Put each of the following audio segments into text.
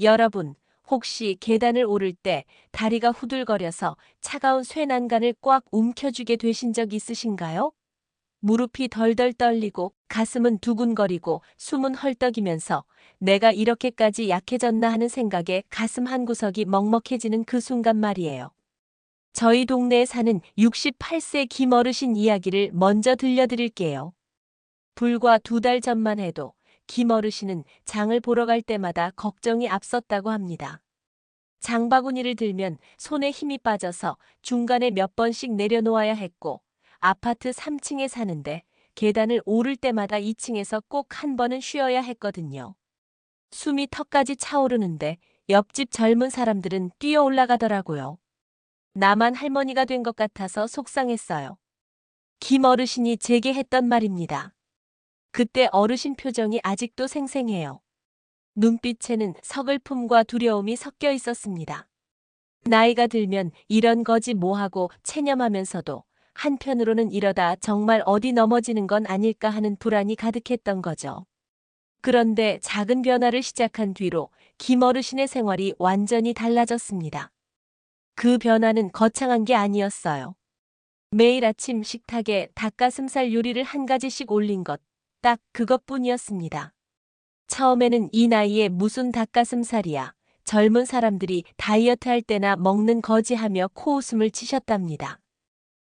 여러분, 혹시 계단을 오를 때 다리가 후들거려서 차가운 쇠난간을 꽉 움켜쥐게 되신 적 있으신가요? 무릎이 덜덜 떨리고 가슴은 두근거리고 숨은 헐떡이면서 내가 이렇게까지 약해졌나 하는 생각에 가슴 한구석이 먹먹해지는 그 순간 말이에요. 저희 동네에 사는 68세 김어르신 이야기를 먼저 들려드릴게요. 불과 2달 전만 해도 김어르신은 장을 보러 갈 때마다 걱정이 앞섰다고 합니다. 장바구니를 들면 손에 힘이 빠져서 중간에 몇 번씩 내려놓아야 했고, 아파트 3층에 사는데 계단을 오를 때마다 2층에서 꼭 한 번은 쉬어야 했거든요. 숨이 턱까지 차오르는데 옆집 젊은 사람들은 뛰어 올라가더라고요. 나만 할머니가 된 것 같아서 속상했어요. 김 어르신이 제게 했던 말입니다. 그때 어르신 표정이 아직도 생생해요. 눈빛에는 서글픔과 두려움이 섞여 있었습니다. 나이가 들면 이런 거지 뭐하고 체념하면서도 한편으로는 이러다 정말 어디 넘어지는 건 아닐까 하는 불안이 가득했던 거죠. 그런데 작은 변화를 시작한 뒤로 김 어르신의 생활이 완전히 달라졌습니다. 그 변화는 거창한 게 아니었어요. 매일 아침 식탁에 닭가슴살 요리를 한 가지씩 올린 것, 딱 그것뿐이었습니다. 처음에는 이 나이에 무슨 닭가슴살이야. 젊은 사람들이 다이어트 할 때나 먹는 거지 하며 코웃음을 치셨답니다.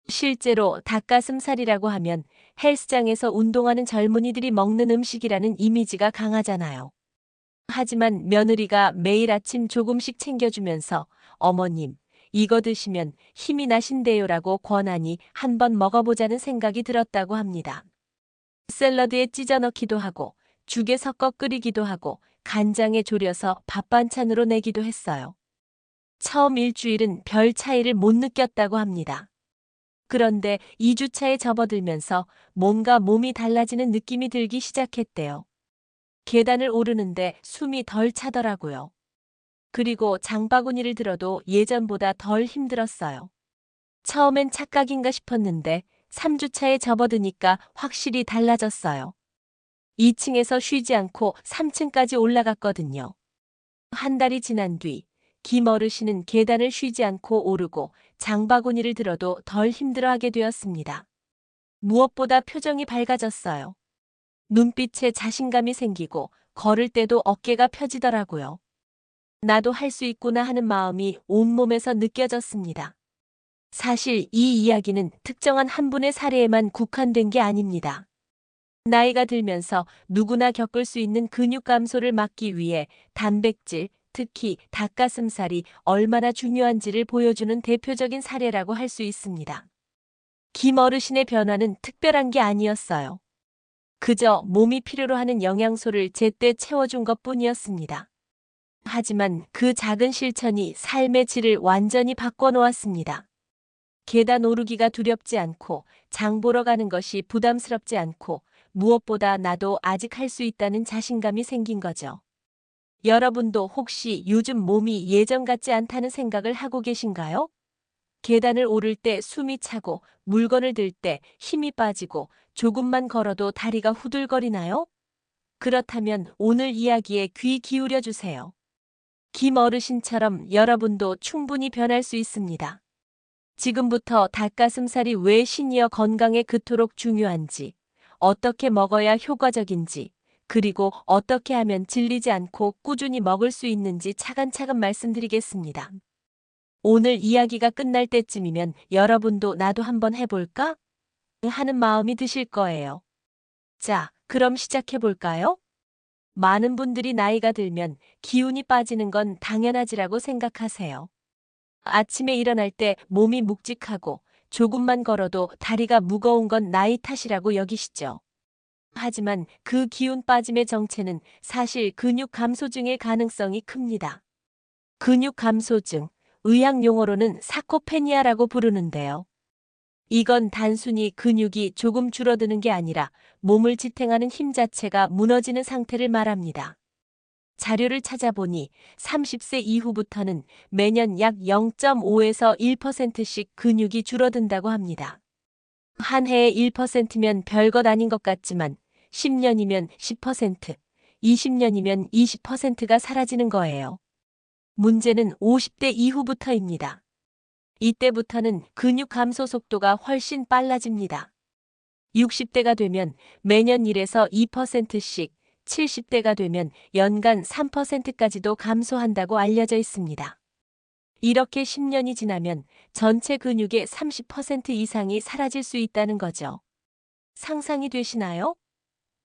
실제로 닭가슴살이라고 하면 헬스장에서 운동하는 젊은이들이 먹는 음식이라는 이미지가 강하잖아요. 하지만 며느리가 매일 아침 조금씩 챙겨주면서 어머님, 이거 드시면 힘이 나신대요라고 권하니 한번 먹어보자는 생각이 들었다고 합니다. 샐러드에 찢어 넣기도 하고 죽에 섞어 끓이기도 하고 간장에 졸여서 밥 반찬으로 내기도 했어요. 처음 일주일은 별 차이를 못 느꼈다고 합니다. 그런데 2주차에 접어들면서 뭔가 몸이 달라지는 느낌이 들기 시작했대요. 계단을 오르는데 숨이 덜 차더라고요. 그리고 장바구니를 들어도 예전보다 덜 힘들었어요. 처음엔 착각인가 싶었는데 3주차에 접어드니까 확실히 달라졌어요. 2층에서 쉬지 않고 3층까지 올라갔거든요. 한 달이 지난 뒤 김 어르신은 계단을 쉬지 않고 오르고 장바구니를 들어도 덜 힘들어하게 되었습니다. 무엇보다 표정이 밝아졌어요. 눈빛에 자신감이 생기고 걸을 때도 어깨가 펴지더라고요. 나도 할 수 있구나 하는 마음이 온몸에서 느껴졌습니다. 사실 이 이야기는 특정한 한 분의 사례에만 국한된 게 아닙니다. 나이가 들면서 누구나 겪을 수 있는 근육 감소를 막기 위해 단백질, 특히 닭가슴살이 얼마나 중요한지를 보여주는 대표적인 사례라고 할 수 있습니다. 김 어르신의 변화는 특별한 게 아니었어요. 그저 몸이 필요로 하는 영양소를 제때 채워준 것뿐이었습니다. 하지만 그 작은 실천이 삶의 질을 완전히 바꿔놓았습니다. 계단 오르기가 두렵지 않고 장 보러 가는 것이 부담스럽지 않고 무엇보다 나도 아직 할 수 있다는 자신감이 생긴 거죠. 여러분도 혹시 요즘 몸이 예전 같지 않다는 생각을 하고 계신가요? 계단을 오를 때 숨이 차고 물건을 들 때 힘이 빠지고 조금만 걸어도 다리가 후들거리나요? 그렇다면 오늘 이야기에 귀 기울여 주세요. 김 어르신처럼 여러분도 충분히 변할 수 있습니다. 지금부터 닭가슴살이 왜 시니어 건강에 그토록 중요한지, 어떻게 먹어야 효과적인지, 그리고 어떻게 하면 질리지 않고 꾸준히 먹을 수 있는지 차근차근 말씀드리겠습니다. 오늘 이야기가 끝날 때쯤이면 여러분도 나도 한번 해볼까? 하는 마음이 드실 거예요. 자, 그럼 시작해볼까요? 많은 분들이 나이가 들면 기운이 빠지는 건 당연하지라고 생각하세요. 아침에 일어날 때 몸이 묵직하고 조금만 걸어도 다리가 무거운 건 나이 탓이라고 여기시죠. 하지만 그 기운 빠짐의 정체는 사실 근육 감소증일 가능성이 큽니다. 근육 감소증, 의학 용어로는 사코페니아라고 부르는데요. 이건 단순히 근육이 조금 줄어드는 게 아니라 몸을 지탱하는 힘 자체가 무너지는 상태를 말합니다. 자료를 찾아보니 30세 이후부터는 매년 약 0.5에서 1%씩 근육이 줄어든다고 합니다. 한 해에 1%면 별것 아닌 것 같지만 10년이면 10%, 20년이면 20%가 사라지는 거예요. 문제는 50대 이후부터입니다. 이때부터는 근육 감소 속도가 훨씬 빨라집니다. 60대가 되면 매년 1에서 2%씩, 70대가 되면 연간 3%까지도 감소한다고 알려져 있습니다. 이렇게 10년이 지나면 전체 근육의 30% 이상이 사라질 수 있다는 거죠. 상상이 되시나요?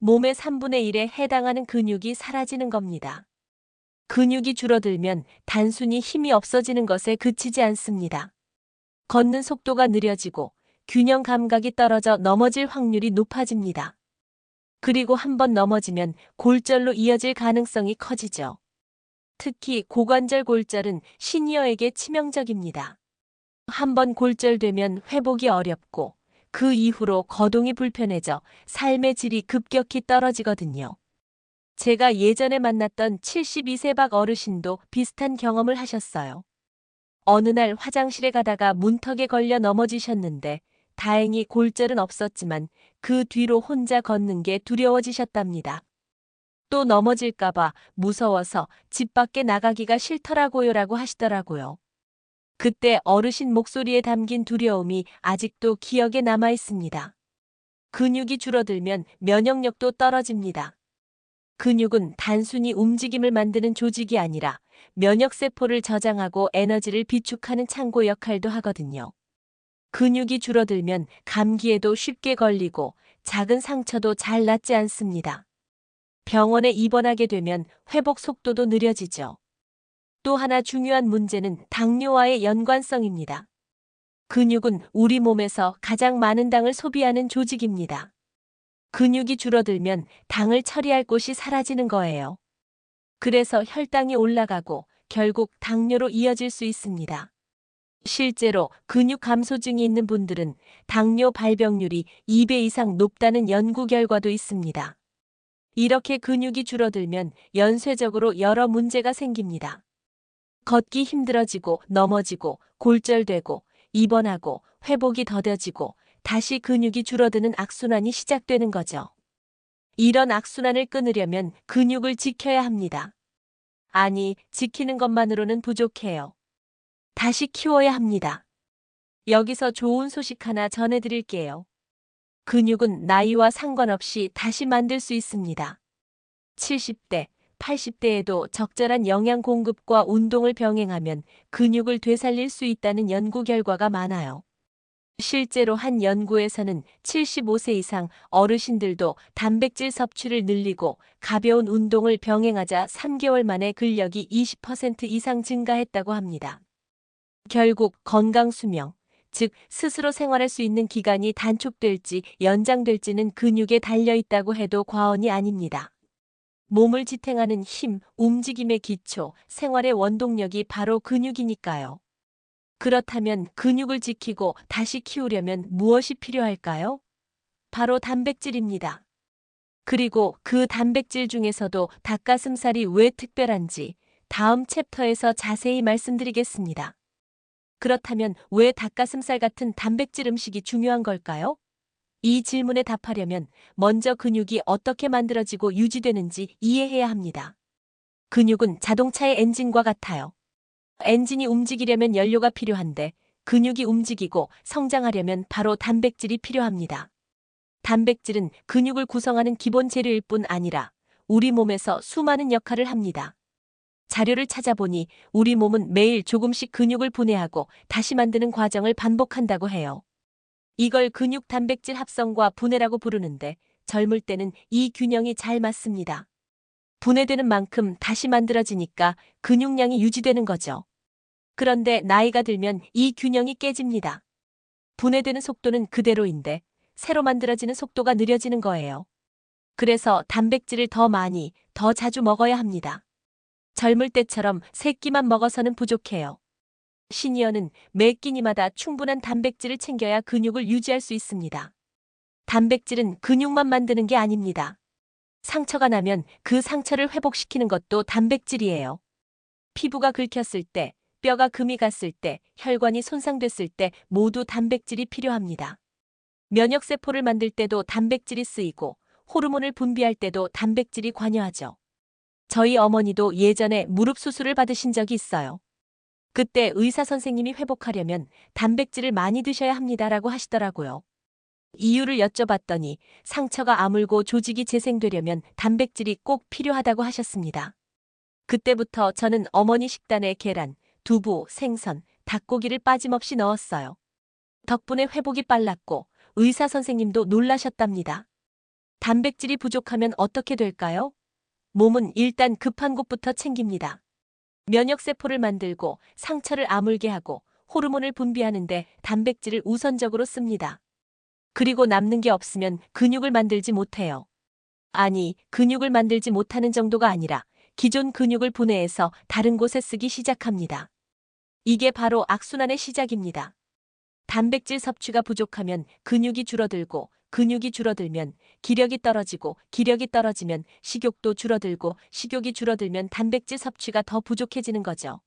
몸의 3분의 1에 해당하는 근육이 사라지는 겁니다. 근육이 줄어들면 단순히 힘이 없어지는 것에 그치지 않습니다. 걷는 속도가 느려지고 균형 감각이 떨어져 넘어질 확률이 높아집니다. 그리고 한번 넘어지면 골절로 이어질 가능성이 커지죠. 특히 고관절 골절은 시니어에게 치명적입니다. 한번 골절되면 회복이 어렵고 그 이후로 거동이 불편해져 삶의 질이 급격히 떨어지거든요. 제가 예전에 만났던 72세 박 어르신도 비슷한 경험을 하셨어요. 어느 날 화장실에 가다가 문턱에 걸려 넘어지셨는데 다행히 골절은 없었지만 그 뒤로 혼자 걷는 게 두려워지셨답니다. 또 넘어질까봐 무서워서 집 밖에 나가기가 싫더라고요라고 하시더라고요. 그때 어르신 목소리에 담긴 두려움이 아직도 기억에 남아 있습니다. 근육이 줄어들면 면역력도 떨어집니다. 근육은 단순히 움직임을 만드는 조직이 아니라 면역세포를 저장하고 에너지를 비축하는 창고 역할도 하거든요. 근육이 줄어들면 감기에도 쉽게 걸리고 작은 상처도 잘 낫지 않습니다. 병원에 입원하게 되면 회복 속도도 느려지죠. 또 하나 중요한 문제는 당뇨와의 연관성입니다. 근육은 우리 몸에서 가장 많은 당을 소비하는 조직입니다. 근육이 줄어들면 당을 처리할 곳이 사라지는 거예요. 그래서 혈당이 올라가고 결국 당뇨로 이어질 수 있습니다. 실제로 근육 감소증이 있는 분들은 당뇨 발병률이 2배 이상 높다는 연구 결과도 있습니다. 이렇게 근육이 줄어들면 연쇄적으로 여러 문제가 생깁니다. 걷기 힘들어지고 넘어지고 골절되고 입원하고 회복이 더뎌지고 다시 근육이 줄어드는 악순환이 시작되는 거죠. 이런 악순환을 끊으려면 근육을 지켜야 합니다. 아니, 지키는 것만으로는 부족해요. 다시 키워야 합니다. 여기서 좋은 소식 하나 전해드릴게요. 근육은 나이와 상관없이 다시 만들 수 있습니다. 70대, 80대에도 적절한 영양 공급과 운동을 병행하면 근육을 되살릴 수 있다는 연구 결과가 많아요. 실제로 한 연구에서는 75세 이상 어르신들도 단백질 섭취를 늘리고 가벼운 운동을 병행하자 3개월 만에 근력이 20% 이상 증가했다고 합니다. 결국 건강 수명, 즉 스스로 생활할 수 있는 기간이 단축될지 연장될지는 근육에 달려 있다고 해도 과언이 아닙니다. 몸을 지탱하는 힘, 움직임의 기초, 생활의 원동력이 바로 근육이니까요. 그렇다면 근육을 지키고 다시 키우려면 무엇이 필요할까요? 바로 단백질입니다. 그리고 그 단백질 중에서도 닭가슴살이 왜 특별한지 다음 챕터에서 자세히 말씀드리겠습니다. 그렇다면 왜 닭가슴살 같은 단백질 음식이 중요한 걸까요? 이 질문에 답하려면 먼저 근육이 어떻게 만들어지고 유지되는지 이해해야 합니다. 근육은 자동차의 엔진과 같아요. 엔진이 움직이려면 연료가 필요한데 근육이 움직이고 성장하려면 바로 단백질이 필요합니다. 단백질은 근육을 구성하는 기본 재료일 뿐 아니라 우리 몸에서 수많은 역할을 합니다. 자료를 찾아보니 우리 몸은 매일 조금씩 근육을 분해하고 다시 만드는 과정을 반복한다고 해요. 이걸 근육 단백질 합성과 분해라고 부르는데 젊을 때는 이 균형이 잘 맞습니다. 분해되는 만큼 다시 만들어지니까 근육량이 유지되는 거죠. 그런데 나이가 들면 이 균형이 깨집니다. 분해되는 속도는 그대로인데 새로 만들어지는 속도가 느려지는 거예요. 그래서 단백질을 더 많이, 더 자주 먹어야 합니다. 젊을 때처럼 세 끼만 먹어서는 부족해요. 시니어는 매 끼니마다 충분한 단백질을 챙겨야 근육을 유지할 수 있습니다. 단백질은 근육만 만드는 게 아닙니다. 상처가 나면 그 상처를 회복시키는 것도 단백질이에요. 피부가 긁혔을 때, 뼈가 금이 갔을 때, 혈관이 손상됐을 때 모두 단백질이 필요합니다. 면역세포를 만들 때도 단백질이 쓰이고 호르몬을 분비할 때도 단백질이 관여하죠. 저희 어머니도 예전에 무릎 수술을 받으신 적이 있어요. 그때 의사 선생님이 회복하려면 단백질을 많이 드셔야 합니다라고 하시더라고요. 이유를 여쭤봤더니 상처가 아물고 조직이 재생되려면 단백질이 꼭 필요하다고 하셨습니다. 그때부터 저는 어머니 식단에 계란, 두부, 생선, 닭고기를 빠짐없이 넣었어요. 덕분에 회복이 빨랐고 의사 선생님도 놀라셨답니다. 단백질이 부족하면 어떻게 될까요? 몸은 일단 급한 곳부터 챙깁니다. 면역세포를 만들고 상처를 아물게 하고 호르몬을 분비하는데 단백질을 우선적으로 씁니다. 그리고 남는 게 없으면 근육을 만들지 못해요. 아니, 근육을 만들지 못하는 정도가 아니라 기존 근육을 분해해서 다른 곳에 쓰기 시작합니다. 이게 바로 악순환의 시작입니다. 단백질 섭취가 부족하면 근육이 줄어들고 근육이 줄어들면 기력이 떨어지고 기력이 떨어지면 식욕도 줄어들고 식욕이 줄어들면 단백질 섭취가 더 부족해지는 거죠.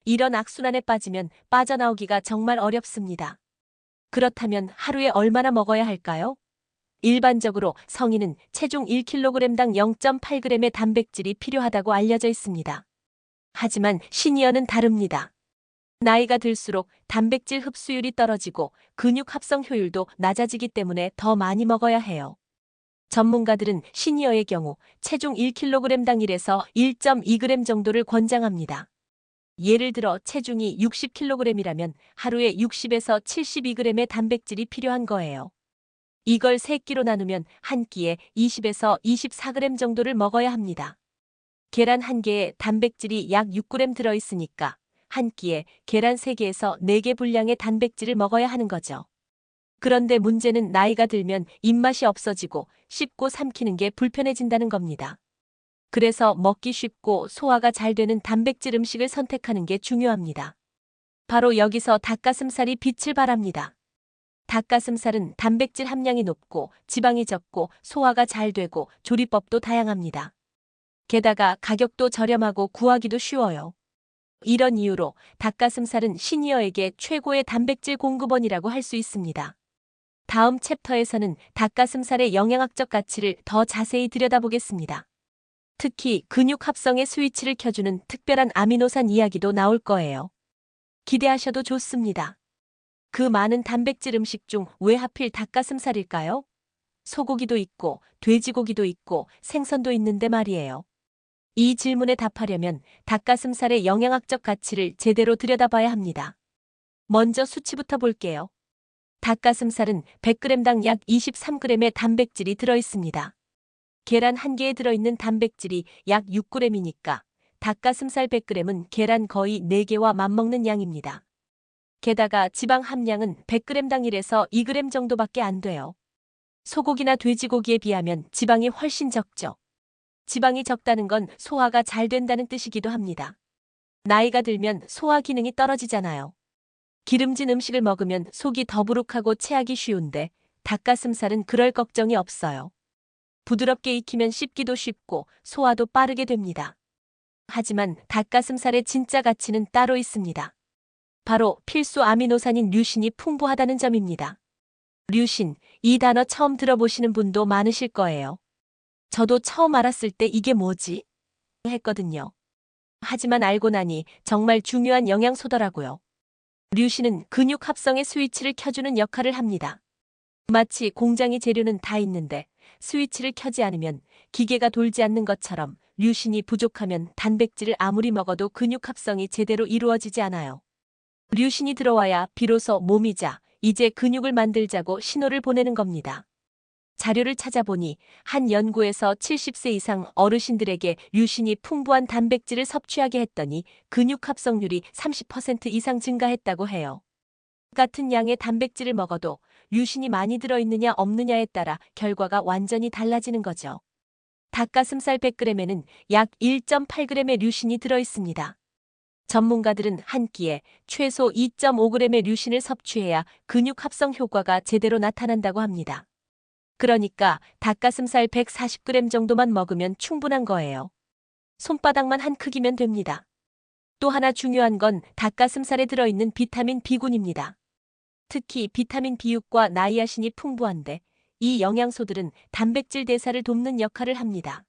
이런 악순환에 빠지면 빠져나오기가 정말 어렵습니다. 그렇다면 하루에 얼마나 먹어야 할까요? 일반적으로 성인은 체중 1kg당 0.8g의 단백질이 필요하다고 알려져 있습니다. 하지만 시니어는 다릅니다. 나이가 들수록 단백질 흡수율이 떨어지고 근육 합성 효율도 낮아지기 때문에 더 많이 먹어야 해요. 전문가들은 시니어의 경우 체중 1kg당 1에서 1.2g 정도를 권장합니다. 예를 들어 체중이 60kg이라면 하루에 60에서 72g의 단백질이 필요한 거예요. 이걸 3끼로 나누면 한 끼에 20에서 24g 정도를 먹어야 합니다. 계란 한 개에 단백질이 약 6g 들어있으니까 한 끼에 계란 3개에서 4개 분량의 단백질을 먹어야 하는 거죠. 그런데 문제는 나이가 들면 입맛이 없어지고 씹고 삼키는 게 불편해진다는 겁니다. 그래서 먹기 쉽고 소화가 잘 되는 단백질 음식을 선택하는 게 중요합니다. 바로 여기서 닭가슴살이 빛을 발합니다. 닭가슴살은 단백질 함량이 높고 지방이 적고 소화가 잘 되고 조리법도 다양합니다. 게다가 가격도 저렴하고 구하기도 쉬워요. 이런 이유로 닭가슴살은 시니어에게 최고의 단백질 공급원이라고 할 수 있습니다. 다음 챕터에서는 닭가슴살의 영양학적 가치를 더 자세히 들여다보겠습니다. 특히 근육 합성의 스위치를 켜주는 특별한 아미노산 이야기도 나올 거예요. 기대하셔도 좋습니다. 그 많은 단백질 음식 중 왜 하필 닭가슴살일까요? 소고기도 있고 돼지고기도 있고 생선도 있는데 말이에요. 이 질문에 답하려면 닭가슴살의 영양학적 가치를 제대로 들여다봐야 합니다. 먼저 수치부터 볼게요. 닭가슴살은 100g당 약 23g의 단백질이 들어있습니다. 계란 한 개에 들어있는 단백질이 약 6g이니까 닭가슴살 100g은 계란 거의 4개와 맞먹는 양입니다. 게다가 지방 함량은 100g당 1에서 2g 정도밖에 안 돼요. 소고기나 돼지고기에 비하면 지방이 훨씬 적죠. 지방이 적다는 건 소화가 잘 된다는 뜻이기도 합니다. 나이가 들면 소화 기능이 떨어지잖아요. 기름진 음식을 먹으면 속이 더부룩하고 체하기 쉬운데 닭가슴살은 그럴 걱정이 없어요. 부드럽게 익히면 씹기도 쉽고 소화도 빠르게 됩니다. 하지만 닭가슴살의 진짜 가치는 따로 있습니다. 바로 필수 아미노산인 류신이 풍부하다는 점입니다. 류신, 이 단어 처음 들어보시는 분도 많으실 거예요. 저도 처음 알았을 때 이게 뭐지? 했거든요. 하지만 알고 나니 정말 중요한 영양소더라고요. 류신은 근육 합성의 스위치를 켜주는 역할을 합니다. 마치 공장의 재료는 다 있는데 스위치를 켜지 않으면 기계가 돌지 않는 것처럼 류신이 부족하면 단백질을 아무리 먹어도 근육 합성이 제대로 이루어지지 않아요. 류신이 들어와야 비로소 몸이 이제 근육을 만들자고 신호를 보내는 겁니다. 자료를 찾아보니 한 연구에서 70세 이상 어르신들에게 류신이 풍부한 단백질을 섭취하게 했더니 근육 합성률이 30% 이상 증가했다고 해요. 같은 양의 단백질을 먹어도 류신이 많이 들어있느냐 없느냐에 따라 결과가 완전히 달라지는 거죠. 닭가슴살 100g에는 약 1.8g의 류신이 들어있습니다. 전문가들은 한 끼에 최소 2.5g의 류신을 섭취해야 근육 합성 효과가 제대로 나타난다고 합니다. 그러니까 닭가슴살 140g 정도만 먹으면 충분한 거예요. 손바닥만 한 크기면 됩니다. 또 하나 중요한 건 닭가슴살에 들어있는 비타민 B군입니다. 특히 비타민 B6과 나이아신이 풍부한데 이 영양소들은 단백질 대사를 돕는 역할을 합니다.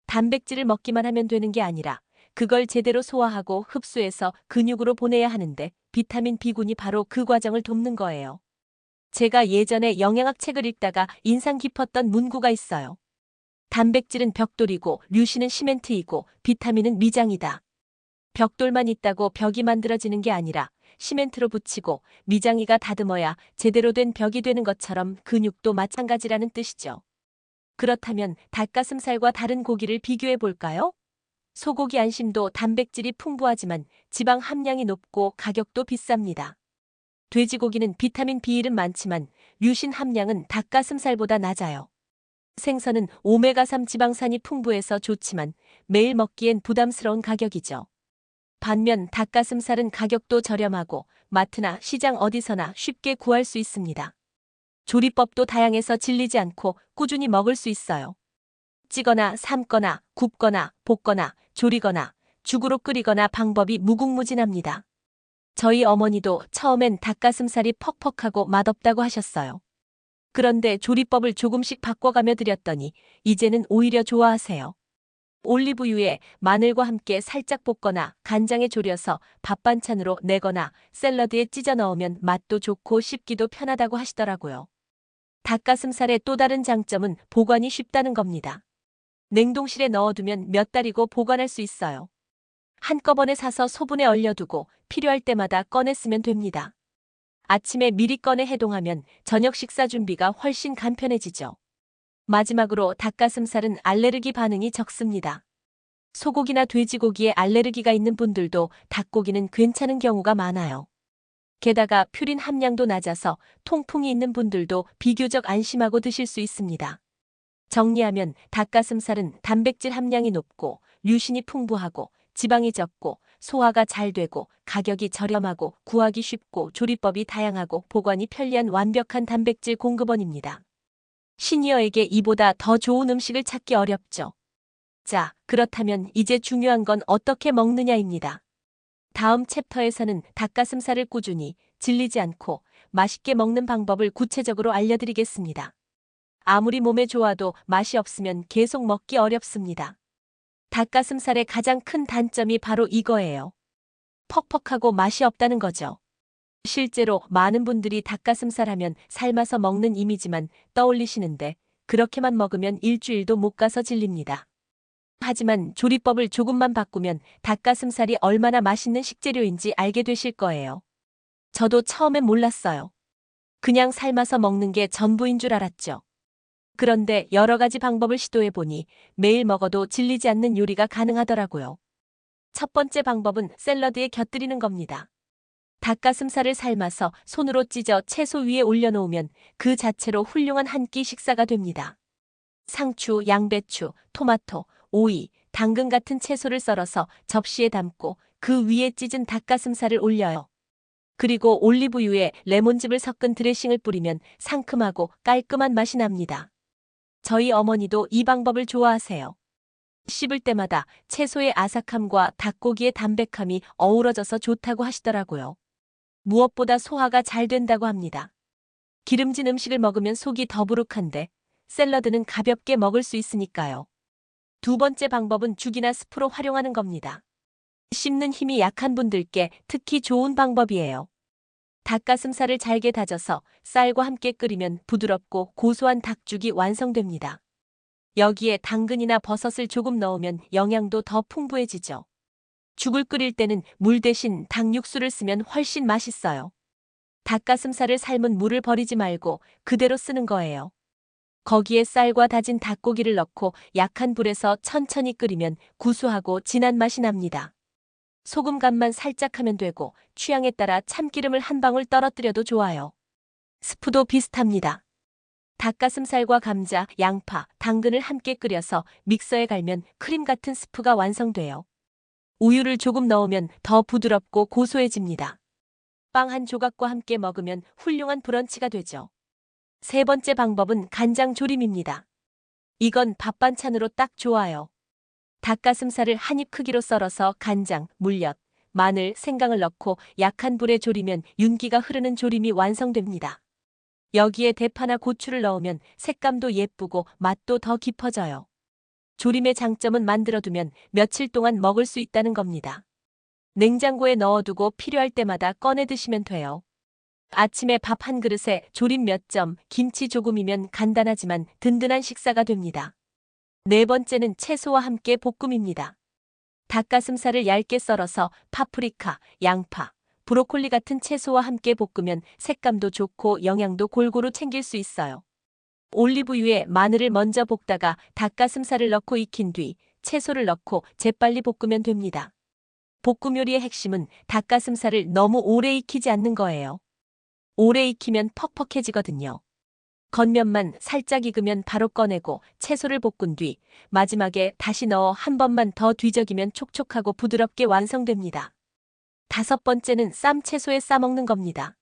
단백질을 먹기만 하면 되는 게 아니라 그걸 제대로 소화하고 흡수해서 근육으로 보내야 하는데 비타민 B군이 바로 그 과정을 돕는 거예요. 제가 예전에 영양학 책을 읽다가 인상 깊었던 문구가 있어요. 단백질은 벽돌이고 류신은 시멘트이고 비타민은 미장이다. 벽돌만 있다고 벽이 만들어지는 게 아니라 시멘트로 붙이고 미장이가 다듬어야 제대로 된 벽이 되는 것처럼 근육도 마찬가지라는 뜻이죠. 그렇다면 닭가슴살과 다른 고기를 비교해 볼까요? 소고기 안심도 단백질이 풍부하지만 지방 함량이 높고 가격도 비쌉니다. 돼지고기는 비타민 B일은 많지만 류신 함량은 닭가슴살보다 낮아요. 생선은 오메가3 지방산이 풍부해서 좋지만 매일 먹기엔 부담스러운 가격이죠. 반면 닭가슴살은 가격도 저렴하고 마트나 시장 어디서나 쉽게 구할 수 있습니다. 조리법도 다양해서 질리지 않고 꾸준히 먹을 수 있어요. 찌거나 삶거나 굽거나 볶거나 조리거나 죽으로 끓이거나 방법이 무궁무진합니다. 저희 어머니도 처음엔 닭가슴살이 퍽퍽하고 맛없다고 하셨어요. 그런데 조리법을 조금씩 바꿔가며 드렸더니 이제는 오히려 좋아하세요. 올리브유에 마늘과 함께 살짝 볶거나 간장에 졸여서 밥 반찬으로 내거나 샐러드에 찢어 넣으면 맛도 좋고 씹기도 편하다고 하시더라고요. 닭가슴살의 또 다른 장점은 보관이 쉽다는 겁니다. 냉동실에 넣어두면 몇 달이고 보관할 수 있어요. 한꺼번에 사서 소분에 얼려두고 필요할 때마다 꺼내 쓰면 됩니다. 아침에 미리 꺼내 해동하면 저녁 식사 준비가 훨씬 간편해지죠. 마지막으로 닭가슴살은 알레르기 반응이 적습니다. 소고기나 돼지고기에 알레르기가 있는 분들도 닭고기는 괜찮은 경우가 많아요. 게다가 퓨린 함량도 낮아서 통풍이 있는 분들도 비교적 안심하고 드실 수 있습니다. 정리하면 닭가슴살은 단백질 함량이 높고 류신이 풍부하고 지방이 적고 소화가 잘 되고 가격이 저렴하고 구하기 쉽고 조리법이 다양하고 보관이 편리한 완벽한 단백질 공급원입니다. 시니어에게 이보다 더 좋은 음식을 찾기 어렵죠. 자, 그렇다면 이제 중요한 건 어떻게 먹느냐입니다. 다음 챕터에서는 닭가슴살을 꾸준히 질리지 않고 맛있게 먹는 방법을 구체적으로 알려드리겠습니다. 아무리 몸에 좋아도 맛이 없으면 계속 먹기 어렵습니다. 닭가슴살의 가장 큰 단점이 바로 이거예요. 퍽퍽하고 맛이 없다는 거죠. 실제로 많은 분들이 닭가슴살 하면 삶아서 먹는 이미지만 떠올리시는데 그렇게만 먹으면 일주일도 못 가서 질립니다. 하지만 조리법을 조금만 바꾸면 닭가슴살이 얼마나 맛있는 식재료인지 알게 되실 거예요. 저도 처음엔 몰랐어요. 그냥 삶아서 먹는 게 전부인 줄 알았죠. 그런데 여러 가지 방법을 시도해보니 매일 먹어도 질리지 않는 요리가 가능하더라고요. 첫 번째 방법은 샐러드에 곁들이는 겁니다. 닭가슴살을 삶아서 손으로 찢어 채소 위에 올려놓으면 그 자체로 훌륭한 한 끼 식사가 됩니다. 상추, 양배추, 토마토, 오이, 당근 같은 채소를 썰어서 접시에 담고 그 위에 찢은 닭가슴살을 올려요. 그리고 올리브유에 레몬즙을 섞은 드레싱을 뿌리면 상큼하고 깔끔한 맛이 납니다. 저희 어머니도 이 방법을 좋아하세요. 씹을 때마다 채소의 아삭함과 닭고기의 담백함이 어우러져서 좋다고 하시더라고요. 무엇보다 소화가 잘 된다고 합니다. 기름진 음식을 먹으면 속이 더부룩한데 샐러드는 가볍게 먹을 수 있으니까요. 두 번째 방법은 죽이나 스프로 활용하는 겁니다. 씹는 힘이 약한 분들께 특히 좋은 방법이에요. 닭가슴살을 잘게 다져서 쌀과 함께 끓이면 부드럽고 고소한 닭죽이 완성됩니다. 여기에 당근이나 버섯을 조금 넣으면 영양도 더 풍부해지죠. 죽을 끓일 때는 물 대신 닭 육수를 쓰면 훨씬 맛있어요. 닭가슴살을 삶은 물을 버리지 말고 그대로 쓰는 거예요. 거기에 쌀과 다진 닭고기를 넣고 약한 불에서 천천히 끓이면 구수하고 진한 맛이 납니다. 소금 간만 살짝 하면 되고 취향에 따라 참기름을 한 방울 떨어뜨려도 좋아요. 스프도 비슷합니다. 닭가슴살과 감자, 양파, 당근을 함께 끓여서 믹서에 갈면 크림 같은 스프가 완성돼요. 우유를 조금 넣으면 더 부드럽고 고소해집니다. 빵 한 조각과 함께 먹으면 훌륭한 브런치가 되죠. 세 번째 방법은 간장 조림입니다. 이건 밥 반찬으로 딱 좋아요. 닭가슴살을 한 입 크기로 썰어서 간장, 물엿, 마늘, 생강을 넣고 약한 불에 졸이면 윤기가 흐르는 조림이 완성됩니다. 여기에 대파나 고추를 넣으면 색감도 예쁘고 맛도 더 깊어져요. 조림의 장점은 만들어두면 며칠 동안 먹을 수 있다는 겁니다. 냉장고에 넣어두고 필요할 때마다 꺼내 드시면 돼요. 아침에 밥 한 그릇에 조림 몇 점, 김치 조금이면 간단하지만 든든한 식사가 됩니다. 네 번째는 채소와 함께 볶음입니다. 닭가슴살을 얇게 썰어서 파프리카, 양파, 브로콜리 같은 채소와 함께 볶으면 색감도 좋고 영양도 골고루 챙길 수 있어요. 올리브유에 마늘을 먼저 볶다가 닭가슴살을 넣고 익힌 뒤 채소를 넣고 재빨리 볶으면 됩니다. 볶음 요리의 핵심은 닭가슴살을 너무 오래 익히지 않는 거예요. 오래 익히면 퍽퍽해지거든요. 겉면만 살짝 익으면 바로 꺼내고 채소를 볶은 뒤 마지막에 다시 넣어 한 번만 더 뒤적이면 촉촉하고 부드럽게 완성됩니다. 다섯 번째는 쌈채소에 싸먹는 겁니다.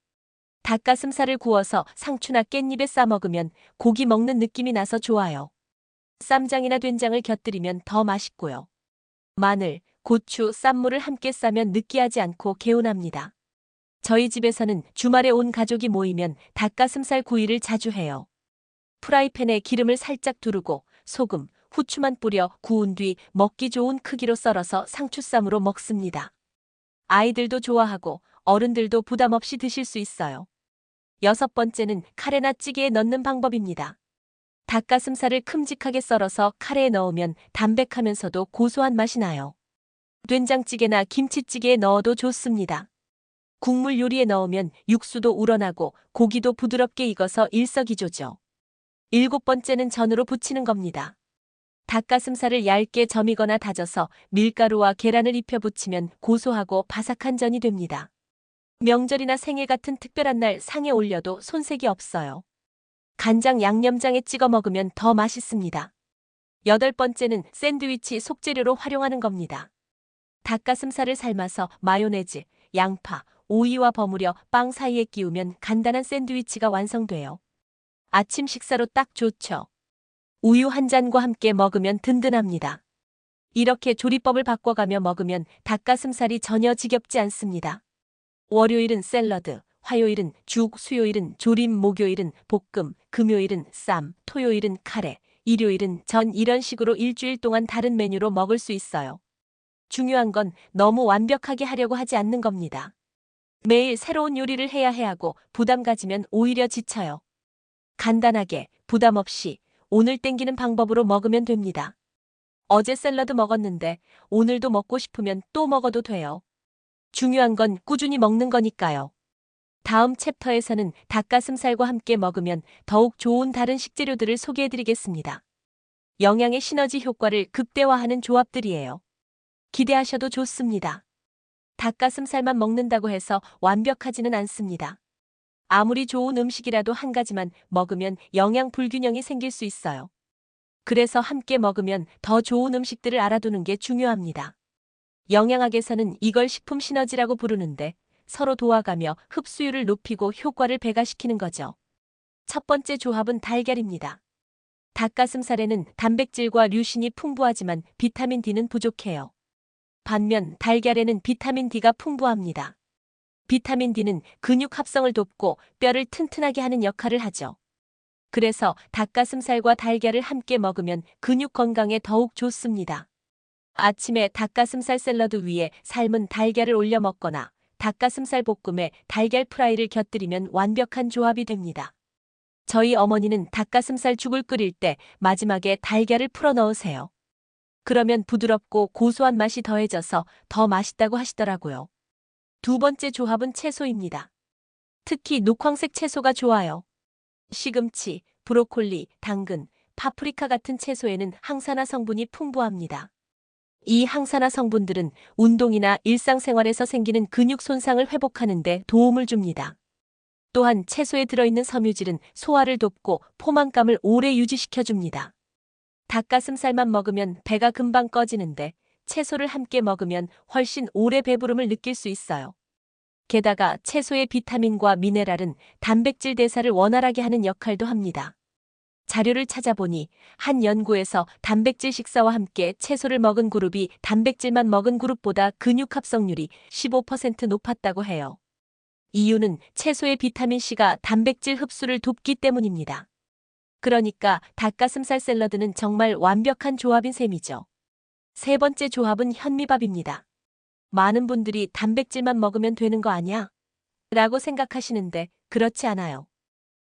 닭가슴살을 구워서 상추나 깻잎에 싸먹으면 고기 먹는 느낌이 나서 좋아요. 쌈장이나 된장을 곁들이면 더 맛있고요. 마늘, 고추, 쌈무를 함께 싸면 느끼하지 않고 개운합니다. 저희 집에서는 주말에 온 가족이 모이면 닭가슴살 구이를 자주 해요. 프라이팬에 기름을 살짝 두르고 소금, 후추만 뿌려 구운 뒤 먹기 좋은 크기로 썰어서 상추쌈으로 먹습니다. 아이들도 좋아하고 어른들도 부담 없이 드실 수 있어요. 여섯 번째는 카레나 찌개에 넣는 방법입니다. 닭가슴살을 큼직하게 썰어서 카레에 넣으면 담백하면서도 고소한 맛이 나요. 된장찌개나 김치찌개에 넣어도 좋습니다. 국물 요리에 넣으면 육수도 우러나고 고기도 부드럽게 익어서 일석이조죠. 일곱 번째는 전으로 부치는 겁니다. 닭가슴살을 얇게 점이거나 다져서 밀가루와 계란을 입혀 부치면 고소하고 바삭한 전이 됩니다. 명절이나 생일 같은 특별한 날 상에 올려도 손색이 없어요. 간장 양념장에 찍어 먹으면 더 맛있습니다. 여덟 번째는 샌드위치 속재료로 활용하는 겁니다. 닭가슴살을 삶아서 마요네즈, 양파, 오이와 버무려 빵 사이에 끼우면 간단한 샌드위치가 완성돼요. 아침 식사로 딱 좋죠. 우유 한 잔과 함께 먹으면 든든합니다. 이렇게 조리법을 바꿔가며 먹으면 닭가슴살이 전혀 지겹지 않습니다. 월요일은 샐러드, 화요일은 죽, 수요일은 조림, 목요일은 볶음, 금요일은 쌈, 토요일은 카레, 일요일은 전 이런 식으로 일주일 동안 다른 메뉴로 먹을 수 있어요. 중요한 건 너무 완벽하게 하려고 하지 않는 겁니다. 매일 새로운 요리를 해야 하고 부담 가지면 오히려 지쳐요. 간단하게, 부담 없이 오늘 땡기는 방법으로 먹으면 됩니다. 어제 샐러드 먹었는데 오늘도 먹고 싶으면 또 먹어도 돼요. 중요한 건 꾸준히 먹는 거니까요. 다음 챕터에서는 닭가슴살과 함께 먹으면 더욱 좋은 다른 식재료들을 소개해드리겠습니다. 영양의 시너지 효과를 극대화하는 조합들이에요. 기대하셔도 좋습니다. 닭가슴살만 먹는다고 해서 완벽하지는 않습니다. 아무리 좋은 음식이라도 한 가지만 먹으면 영양 불균형이 생길 수 있어요. 그래서 함께 먹으면 더 좋은 음식들을 알아두는 게 중요합니다. 영양학에서는 이걸 식품 시너지라고 부르는데 서로 도와가며 흡수율을 높이고 효과를 배가시키는 거죠. 첫 번째 조합은 달걀입니다. 닭가슴살에는 단백질과 류신이 풍부하지만 비타민 D는 부족해요. 반면 달걀에는 비타민 D가 풍부합니다. 비타민 D는 근육 합성을 돕고 뼈를 튼튼하게 하는 역할을 하죠. 그래서 닭가슴살과 달걀을 함께 먹으면 근육 건강에 더욱 좋습니다. 아침에 닭가슴살 샐러드 위에 삶은 달걀을 올려 먹거나 닭가슴살 볶음에 달걀 프라이를 곁들이면 완벽한 조합이 됩니다. 저희 어머니는 닭가슴살 죽을 끓일 때 마지막에 달걀을 풀어 넣으세요. 그러면 부드럽고 고소한 맛이 더해져서 더 맛있다고 하시더라고요. 두 번째 조합은 채소입니다. 특히 녹황색 채소가 좋아요. 시금치, 브로콜리, 당근, 파프리카 같은 채소에는 항산화 성분이 풍부합니다. 이 항산화 성분들은 운동이나 일상생활에서 생기는 근육 손상을 회복하는 데 도움을 줍니다. 또한 채소에 들어있는 섬유질은 소화를 돕고 포만감을 오래 유지시켜줍니다. 닭가슴살만 먹으면 배가 금방 꺼지는데 채소를 함께 먹으면 훨씬 오래 배부름을 느낄 수 있어요. 게다가 채소의 비타민과 미네랄은 단백질 대사를 원활하게 하는 역할도 합니다. 자료를 찾아보니 한 연구에서 단백질 식사와 함께 채소를 먹은 그룹이 단백질만 먹은 그룹보다 근육 합성률이 15% 높았다고 해요. 이유는 채소의 비타민C가 단백질 흡수를 돕기 때문입니다. 그러니까 닭가슴살 샐러드는 정말 완벽한 조합인 셈이죠. 세 번째 조합은 현미밥입니다. 많은 분들이 단백질만 먹으면 되는 거 아니야? 라고 생각하시는데 그렇지 않아요.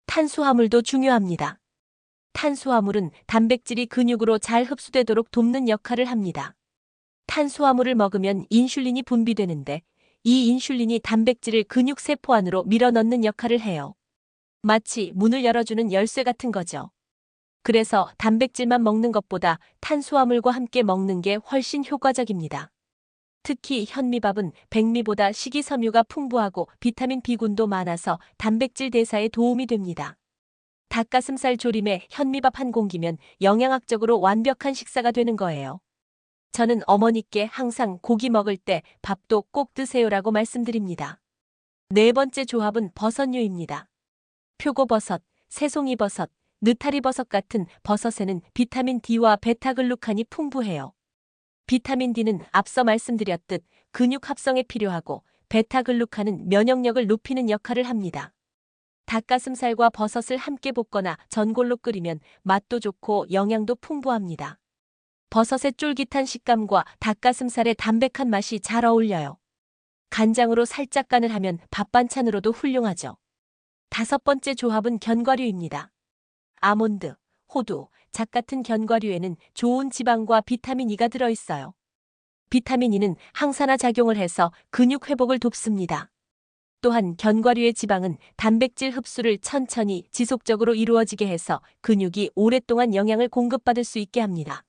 탄수화물도 중요합니다. 탄수화물은 단백질이 근육으로 잘 흡수되도록 돕는 역할을 합니다. 탄수화물을 먹으면 인슐린이 분비되는데 이 인슐린이 단백질을 근육 세포 안으로 밀어넣는 역할을 해요. 마치 문을 열어주는 열쇠 같은 거죠. 그래서 단백질만 먹는 것보다 탄수화물과 함께 먹는 게 훨씬 효과적입니다. 특히 현미밥은 백미보다 식이섬유가 풍부하고 비타민 B군도 많아서 단백질 대사에 도움이 됩니다. 닭가슴살 조림에 현미밥 한 공기면 영양학적으로 완벽한 식사가 되는 거예요. 저는 어머니께 항상 고기 먹을 때 밥도 꼭 드세요라고 말씀드립니다. 네 번째 조합은 버섯류입니다. 표고버섯, 새송이버섯, 느타리버섯 같은 버섯에는 비타민 D와 베타글루칸이 풍부해요. 비타민 D는 앞서 말씀드렸듯 근육 합성에 필요하고 베타글루칸은 면역력을 높이는 역할을 합니다. 닭가슴살과 버섯을 함께 볶거나 전골로 끓이면 맛도 좋고 영양도 풍부합니다. 버섯의 쫄깃한 식감과 닭가슴살의 담백한 맛이 잘 어울려요. 간장으로 살짝 간을 하면 밥 반찬으로도 훌륭하죠. 다섯 번째 조합은 견과류입니다. 아몬드, 호두, 잣 같은 견과류에는 좋은 지방과 비타민 E가 들어있어요. 비타민 E는 항산화 작용을 해서 근육 회복을 돕습니다. 또한 견과류의 지방은 단백질 흡수를 천천히 지속적으로 이루어지게 해서 근육이 오랫동안 영양을 공급받을 수 있게 합니다.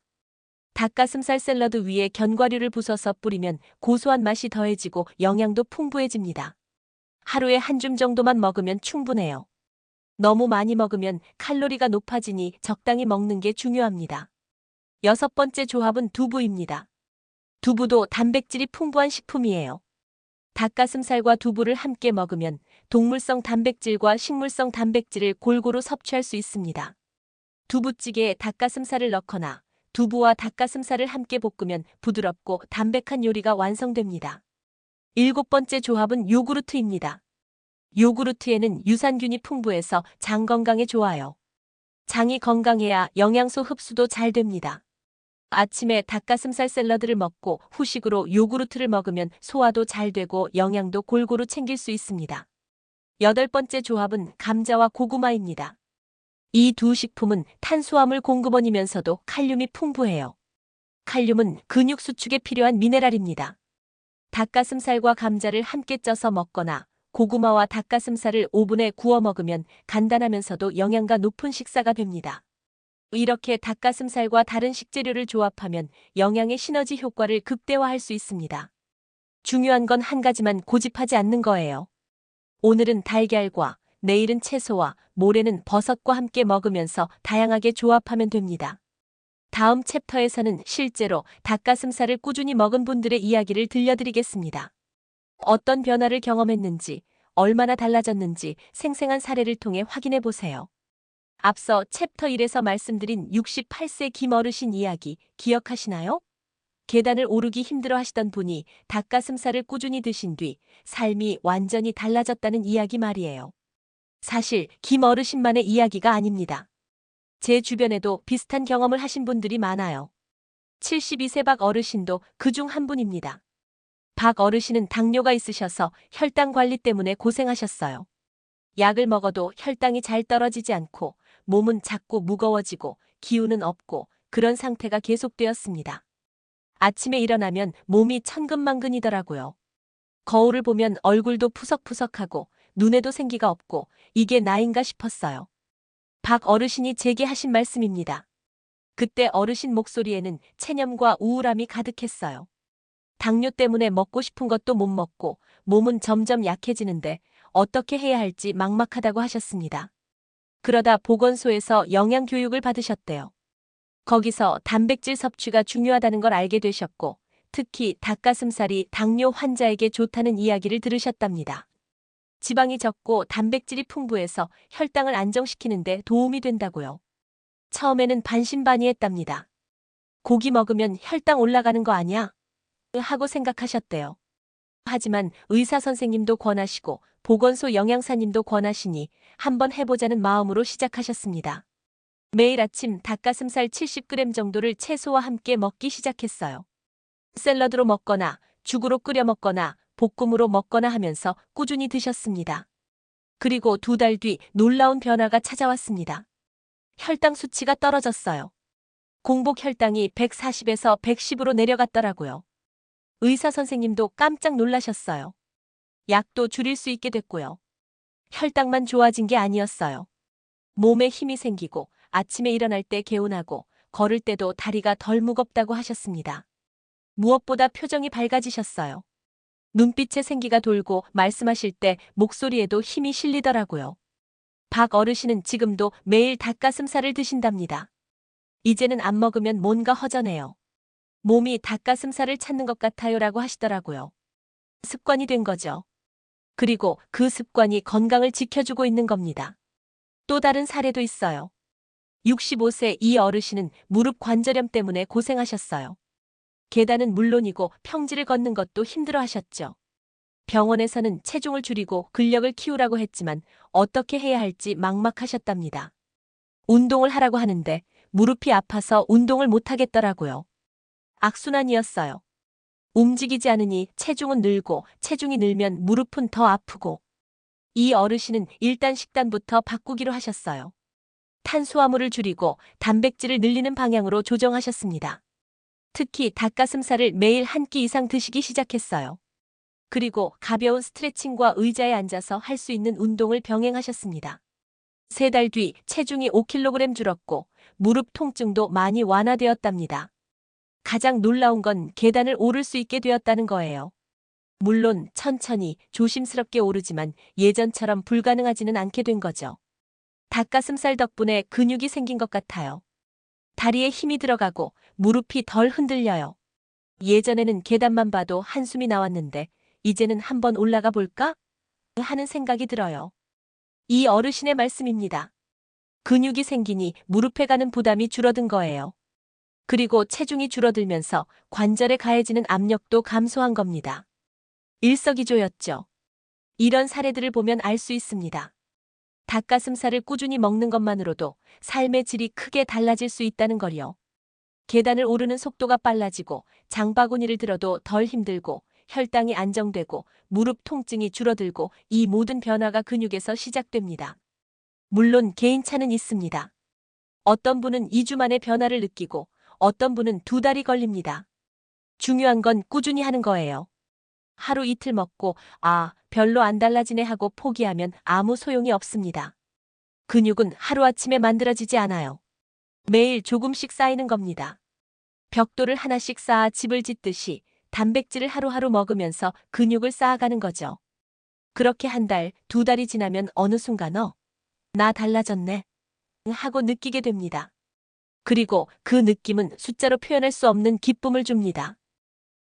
닭가슴살 샐러드 위에 견과류를 부숴서 뿌리면 고소한 맛이 더해지고 영양도 풍부해집니다. 하루에 한 줌 정도만 먹으면 충분해요. 너무 많이 먹으면 칼로리가 높아지니 적당히 먹는 게 중요합니다. 여섯 번째 조합은 두부입니다. 두부도 단백질이 풍부한 식품이에요. 닭가슴살과 두부를 함께 먹으면 동물성 단백질과 식물성 단백질을 골고루 섭취할 수 있습니다. 두부찌개에 닭가슴살을 넣거나 두부와 닭가슴살을 함께 볶으면 부드럽고 담백한 요리가 완성됩니다. 일곱 번째 조합은 요구르트입니다. 요구르트에는 유산균이 풍부해서 장 건강에 좋아요. 장이 건강해야 영양소 흡수도 잘 됩니다. 아침에 닭가슴살 샐러드를 먹고 후식으로 요구르트를 먹으면 소화도 잘 되고 영양도 골고루 챙길 수 있습니다. 여덟 번째 조합은 감자와 고구마입니다. 이 두 식품은 탄수화물 공급원이면서도 칼륨이 풍부해요. 칼륨은 근육 수축에 필요한 미네랄입니다. 닭가슴살과 감자를 함께 쪄서 먹거나 고구마와 닭가슴살을 오븐에 구워 먹으면 간단하면서도 영양가 높은 식사가 됩니다. 이렇게 닭가슴살과 다른 식재료를 조합하면 영양의 시너지 효과를 극대화할 수 있습니다. 중요한 건 한 가지만 고집하지 않는 거예요. 오늘은 달걀과 내일은 채소와 모레는 버섯과 함께 먹으면서 다양하게 조합하면 됩니다. 다음 챕터에서는 실제로 닭가슴살을 꾸준히 먹은 분들의 이야기를 들려드리겠습니다. 어떤 변화를 경험했는지, 얼마나 달라졌는지 생생한 사례를 통해 확인해 보세요. 앞서 챕터 1에서 말씀드린 68세 김 어르신 이야기 기억하시나요? 계단을 오르기 힘들어 하시던 분이 닭가슴살을 꾸준히 드신 뒤 삶이 완전히 달라졌다는 이야기 말이에요. 사실 김 어르신만의 이야기가 아닙니다. 제 주변에도 비슷한 경험을 하신 분들이 많아요. 72세 박 어르신도 그중 한 분입니다. 박 어르신은 당뇨가 있으셔서 혈당 관리 때문에 고생하셨어요. 약을 먹어도 혈당이 잘 떨어지지 않고 몸은 자꾸 무거워지고 기운은 없고 그런 상태가 계속되었습니다. 아침에 일어나면 몸이 천근만근이더라고요. 거울을 보면 얼굴도 푸석푸석하고 눈에도 생기가 없고 이게 나인가 싶었어요. 박 어르신이 제게 하신 말씀입니다. 그때 어르신 목소리에는 체념과 우울함이 가득했어요. 당뇨 때문에 먹고 싶은 것도 못 먹고 몸은 점점 약해지는데 어떻게 해야 할지 막막하다고 하셨습니다. 그러다 보건소에서 영양교육을 받으셨대요. 거기서 단백질 섭취가 중요하다는 걸 알게 되셨고 특히 닭가슴살이 당뇨 환자에게 좋다는 이야기를 들으셨답니다. 지방이 적고 단백질이 풍부해서 혈당을 안정시키는 데 도움이 된다고요. 처음에는 반신반의했답니다. 고기 먹으면 혈당 올라가는 거 아니야? 하고 생각하셨대요. 하지만 의사 선생님도 권하시고 보건소 영양사님도 권하시니 한번 해보자는 마음으로 시작하셨습니다. 매일 아침 닭가슴살 70g 정도를 채소와 함께 먹기 시작했어요. 샐러드로 먹거나 죽으로 끓여 먹거나 볶음으로 먹거나 하면서 꾸준히 드셨습니다. 그리고 2달 뒤 놀라운 변화가 찾아왔습니다. 혈당 수치가 떨어졌어요. 공복 혈당이 140에서 110으로 내려갔더라고요. 의사 선생님도 깜짝 놀라셨어요. 약도 줄일 수 있게 됐고요. 혈당만 좋아진 게 아니었어요. 몸에 힘이 생기고 아침에 일어날 때 개운하고 걸을 때도 다리가 덜 무겁다고 하셨습니다. 무엇보다 표정이 밝아지셨어요. 눈빛에 생기가 돌고 말씀하실 때 목소리에도 힘이 실리더라고요. 박 어르신은 지금도 매일 닭가슴살을 드신답니다. 이제는 안 먹으면 뭔가 허전해요. 몸이 닭가슴살을 찾는 것 같아요라고 하시더라고요. 습관이 된 거죠. 그리고 그 습관이 건강을 지켜주고 있는 겁니다. 또 다른 사례도 있어요. 65세 이 어르신은 무릎 관절염 때문에 고생하셨어요. 계단은 물론이고 평지를 걷는 것도 힘들어 하셨죠. 병원에서는 체중을 줄이고 근력을 키우라고 했지만 어떻게 해야 할지 막막하셨답니다. 운동을 하라고 하는데 무릎이 아파서 운동을 못 하겠더라고요. 악순환이었어요. 움직이지 않으니 체중은 늘고 체중이 늘면 무릎은 더 아프고. 이 어르신은 일단 식단부터 바꾸기로 하셨어요. 탄수화물을 줄이고 단백질을 늘리는 방향으로 조정하셨습니다. 특히 닭가슴살을 매일 한 끼 이상 드시기 시작했어요. 그리고 가벼운 스트레칭과 의자에 앉아서 할 수 있는 운동을 병행하셨습니다. 3달 뒤 체중이 5kg 줄었고 무릎 통증도 많이 완화되었답니다. 가장 놀라운 건 계단을 오를 수 있게 되었다는 거예요. 물론 천천히 조심스럽게 오르지만 예전처럼 불가능하지는 않게 된 거죠. 닭가슴살 덕분에 근육이 생긴 것 같아요. 다리에 힘이 들어가고 무릎이 덜 흔들려요. 예전에는 계단만 봐도 한숨이 나왔는데 이제는 한번 올라가 볼까? 하는 생각이 들어요. 이 어르신의 말씀입니다. 근육이 생기니 무릎에 가는 부담이 줄어든 거예요. 그리고 체중이 줄어들면서 관절에 가해지는 압력도 감소한 겁니다. 일석이조였죠. 이런 사례들을 보면 알 수 있습니다. 닭가슴살을 꾸준히 먹는 것만으로도 삶의 질이 크게 달라질 수 있다는 걸요. 계단을 오르는 속도가 빨라지고 장바구니를 들어도 덜 힘들고 혈당이 안정되고 무릎 통증이 줄어들고 이 모든 변화가 근육에서 시작됩니다. 물론 개인차는 있습니다. 어떤 분은 2주 만에 변화를 느끼고 어떤 분은 2달이 걸립니다. 중요한 건 꾸준히 하는 거예요. 하루 이틀 먹고 별로 안 달라지네 하고 포기하면 아무 소용이 없습니다. 근육은 하루아침에 만들어지지 않아요. 매일 조금씩 쌓이는 겁니다. 벽돌을 하나씩 쌓아 집을 짓듯이 단백질을 하루하루 먹으면서 근육을 쌓아가는 거죠. 그렇게 1달, 2달이 지나면 어느 순간 나 달라졌네 하고 느끼게 됩니다. 그리고 그 느낌은 숫자로 표현할 수 없는 기쁨을 줍니다.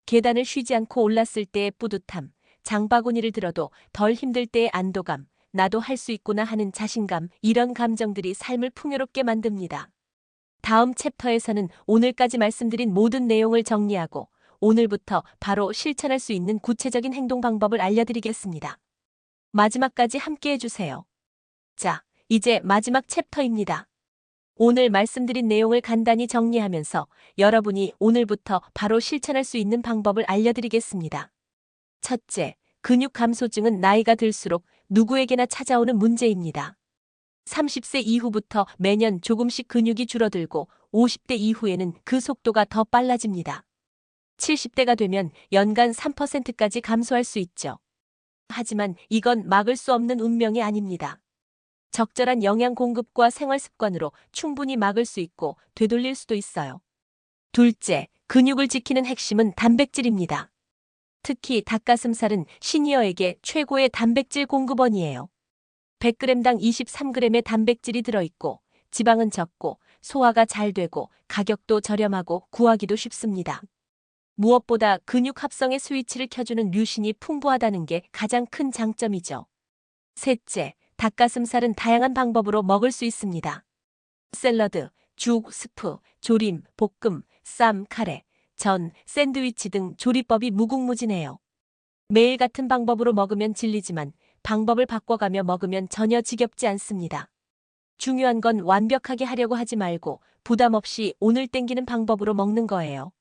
계단을 쉬지 않고 올랐을 때의 뿌듯함, 장바구니를 들어도 덜 힘들 때의 안도감, 나도 할 수 있구나 하는 자신감, 이런 감정들이 삶을 풍요롭게 만듭니다. 다음 챕터에서는 오늘까지 말씀드린 모든 내용을 정리하고 오늘부터 바로 실천할 수 있는 구체적인 행동 방법을 알려드리겠습니다. 마지막까지 함께 해주세요. 자, 이제 마지막 챕터입니다. 오늘 말씀드린 내용을 간단히 정리하면서 여러분이 오늘부터 바로 실천할 수 있는 방법을 알려드리겠습니다. 첫째, 근육 감소증은 나이가 들수록 누구에게나 찾아오는 문제입니다. 30세 이후부터 매년 조금씩 근육이 줄어들고 50대 이후에는 그 속도가 더 빨라집니다. 70대가 되면 연간 3%까지 감소할 수 있죠. 하지만 이건 막을 수 없는 운명이 아닙니다. 적절한 영양 공급과 생활 습관으로 충분히 막을 수 있고 되돌릴 수도 있어요. 둘째, 근육을 지키는 핵심은 단백질입니다. 특히 닭가슴살은 시니어에게 최고의 단백질 공급원이에요. 100g당 23g의 단백질이 들어있고 지방은 적고 소화가 잘 되고 가격도 저렴하고 구하기도 쉽습니다. 무엇보다 근육 합성의 스위치를 켜주는 류신이 풍부하다는 게 가장 큰 장점이죠. 셋째, 닭가슴살은 다양한 방법으로 먹을 수 있습니다. 샐러드, 죽, 스프, 조림, 볶음, 쌈, 카레, 전, 샌드위치 등 조리법이 무궁무진해요. 매일 같은 방법으로 먹으면 질리지만 방법을 바꿔가며 먹으면 전혀 지겹지 않습니다. 중요한 건 완벽하게 하려고 하지 말고 부담 없이 오늘 땡기는 방법으로 먹는 거예요.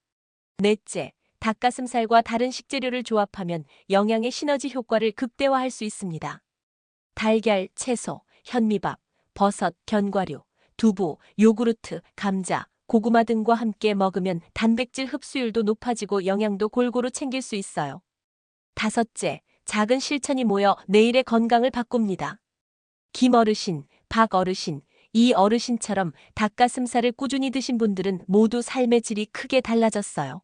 넷째, 닭가슴살과 다른 식재료를 조합하면 영양의 시너지 효과를 극대화할 수 있습니다. 달걀, 채소, 현미밥, 버섯, 견과류, 두부, 요구르트, 감자, 고구마 등과 함께 먹으면 단백질 흡수율도 높아지고 영양도 골고루 챙길 수 있어요. 다섯째, 작은 실천이 모여 내일의 건강을 바꿉니다. 김 어르신, 박 어르신, 이 어르신처럼 닭가슴살을 꾸준히 드신 분들은 모두 삶의 질이 크게 달라졌어요.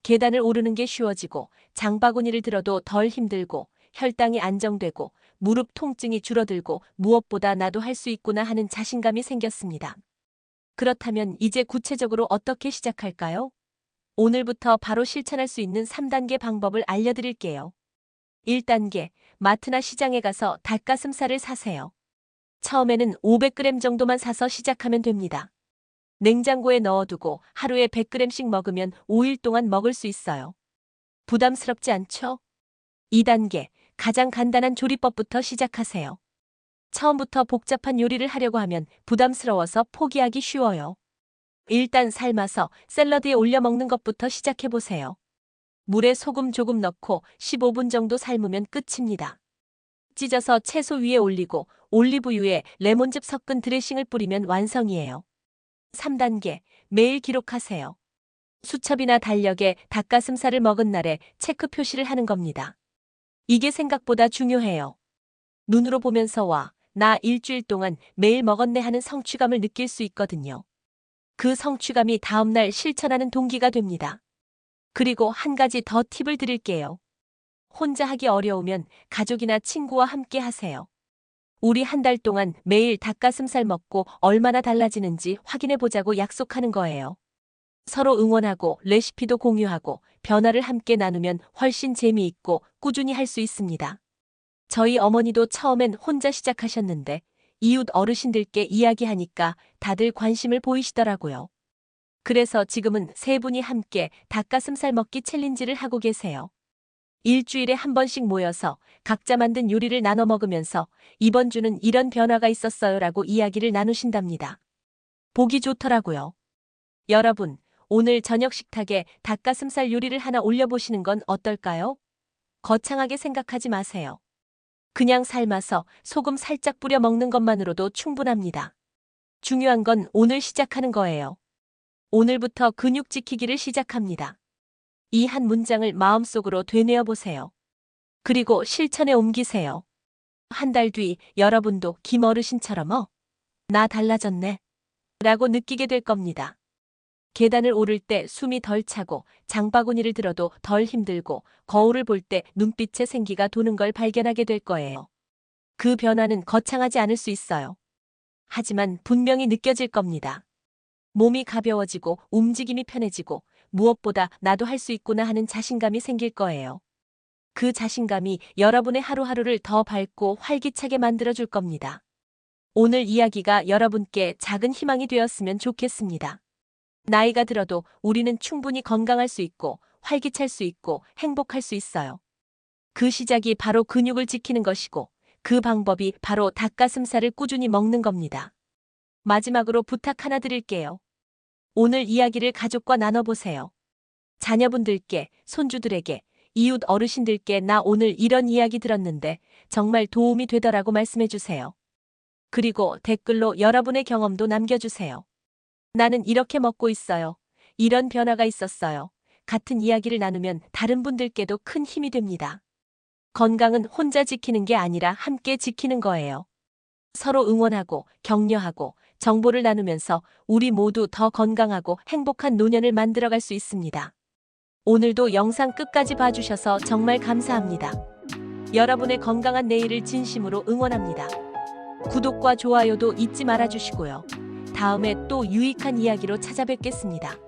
계단을 오르는 게 쉬워지고 장바구니를 들어도 덜 힘들고 혈당이 안정되고 무릎 통증이 줄어들고 무엇보다 나도 할 수 있구나 하는 자신감이 생겼습니다. 그렇다면 이제 구체적으로 어떻게 시작할까요? 오늘부터 바로 실천할 수 있는 3단계 방법을 알려드릴게요. 1단계, 마트나 시장에 가서 닭가슴살을 사세요. 처음에는 500g 정도만 사서 시작하면 됩니다. 냉장고에 넣어두고 하루에 100g씩 먹으면 5일 동안 먹을 수 있어요. 부담스럽지 않죠? 2단계, 가장 간단한 조리법부터 시작하세요. 처음부터 복잡한 요리를 하려고 하면 부담스러워서 포기하기 쉬워요. 일단 삶아서 샐러드에 올려 먹는 것부터 시작해보세요. 물에 소금 조금 넣고 15분 정도 삶으면 끝입니다. 찢어서 채소 위에 올리고 올리브유에 레몬즙 섞은 드레싱을 뿌리면 완성이에요. 3단계, 매일 기록하세요. 수첩이나 달력에 닭가슴살을 먹은 날에 체크 표시를 하는 겁니다. 이게 생각보다 중요해요. 눈으로 보면서 나 일주일 동안 매일 먹었네 하는 성취감을 느낄 수 있거든요. 그 성취감이 다음날 실천하는 동기가 됩니다. 그리고 한 가지 더 팁을 드릴게요. 혼자 하기 어려우면 가족이나 친구와 함께 하세요. 우리 한 달 동안 매일 닭가슴살 먹고 얼마나 달라지는지 확인해 보자고 약속하는 거예요. 서로 응원하고 레시피도 공유하고 변화를 함께 나누면 훨씬 재미있고 꾸준히 할 수 있습니다. 저희 어머니도 처음엔 혼자 시작하셨는데 이웃 어르신들께 이야기하니까 다들 관심을 보이시더라고요. 그래서 지금은 세 분이 함께 닭가슴살 먹기 챌린지를 하고 계세요. 일주일에 한 번씩 모여서 각자 만든 요리를 나눠 먹으면서 이번 주는 이런 변화가 있었어요라고 이야기를 나누신답니다. 보기 좋더라고요. 여러분, 오늘 저녁 식탁에 닭가슴살 요리를 하나 올려보시는 건 어떨까요? 거창하게 생각하지 마세요. 그냥 삶아서 소금 살짝 뿌려 먹는 것만으로도 충분합니다. 중요한 건 오늘 시작하는 거예요. 오늘부터 근육 지키기를 시작합니다. 이 한 문장을 마음속으로 되뇌어 보세요. 그리고 실천에 옮기세요. 한 달 뒤 여러분도 김 어르신처럼 나 달라졌네 라고 느끼게 될 겁니다. 계단을 오를 때 숨이 덜 차고 장바구니를 들어도 덜 힘들고 거울을 볼 때 눈빛에 생기가 도는 걸 발견하게 될 거예요. 그 변화는 거창하지 않을 수 있어요. 하지만 분명히 느껴질 겁니다. 몸이 가벼워지고 움직임이 편해지고 무엇보다 나도 할 수 있구나 하는 자신감이 생길 거예요. 그 자신감이 여러분의 하루하루를 더 밝고 활기차게 만들어줄 겁니다. 오늘 이야기가 여러분께 작은 희망이 되었으면 좋겠습니다. 나이가 들어도 우리는 충분히 건강할 수 있고 활기찰 수 있고 행복할 수 있어요. 그 시작이 바로 근육을 지키는 것이고 그 방법이 바로 닭가슴살을 꾸준히 먹는 겁니다. 마지막으로 부탁 하나 드릴게요. 오늘 이야기를 가족과 나눠보세요. 자녀분들께, 손주들에게, 이웃 어르신들께 나 오늘 이런 이야기 들었는데 정말 도움이 되더라고 말씀해주세요. 그리고 댓글로 여러분의 경험도 남겨주세요. 나는 이렇게 먹고 있어요. 이런 변화가 있었어요. 같은 이야기를 나누면 다른 분들께도 큰 힘이 됩니다. 건강은 혼자 지키는 게 아니라 함께 지키는 거예요. 서로 응원하고 격려하고 정보를 나누면서 우리 모두 더 건강하고 행복한 노년을 만들어갈 수 있습니다. 오늘도 영상 끝까지 봐주셔서 정말 감사합니다. 여러분의 건강한 내일을 진심으로 응원합니다. 구독과 좋아요도 잊지 말아주시고요. 다음에 또 유익한 이야기로 찾아뵙겠습니다.